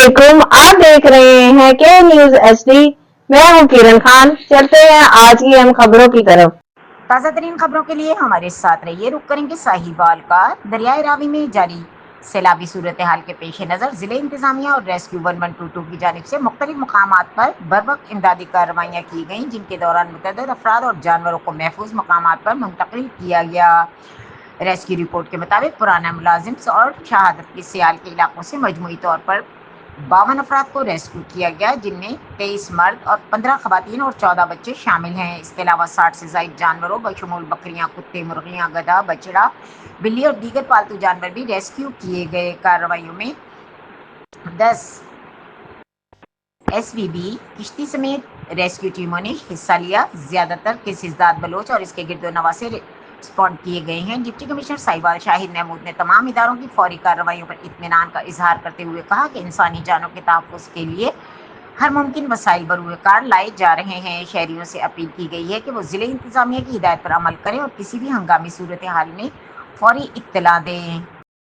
वालेकुम। आप देख रहे हैं के न्यूज एचडी। मैं हूं किरण खान। चलते हैं आज की अहम खबरों की तरफ। ताज़ा तरीन खबरों के लिए हमारे साथ रहिए। रुक करेंगे साहिवाल का। दरियाए रावी में जारी सैलाबी सूरत हाल के पेश नज़र जिले इंतजामिया और रेस्क्यू 1122 की जानिब से मुख्तलिफ मकामात पर बर्वक्त इमदादी कार्रवाइयाँ की गईं, जिनके दौरान मुतअद्दिद अफराद और जानवरों को महफूज मकामात पर मुंतकिल किया गया। रेस्क्यू रिपोर्ट के मुताबिक पुराना मुलाजिम और शहादत के सियाल के इलाकों से मजमूई तौर पर 52 अफराद को रेस्क्यू किया गया, जिनमें 23 मर्द और 15 खवातीन और 14 बच्चे शामिल हैं। इसके अलावा 60 से ज़ायद जानवरों बशमूल बकरियां, कुत्ते, मुर्गियां, गधा, बछड़ा, बिल्ली और दीगर पालतू जानवर भी रेस्क्यू किए गए। कार्रवाइयों में 10 SVB किश्ती समेत रेस्क्यू टीमों ने हिस्सा लिया। ज्यादातर केस इजदाद बलोच और इसके गिरदोनवा से रिस्पॉन्ड किए गए हैं। डिप्टी कमिश्नर साहिवाल शाहिद महमूद ने तमाम इदारों की फौरी कार्रवाइयों पर इत्मीनान का इजहार करते हुए कहा कि इंसानी जानों के तहफ़्फ़ुज़ के लिए हर मुमकिन वसाइल बरूकार लाए जा रहे हैं। शहरियों से अपील की गई है कि वो ज़िले इंतजामिया की हिदायत पर अमल करें और किसी भी हंगामी सूरत हाल में फौरी इत्तला दें।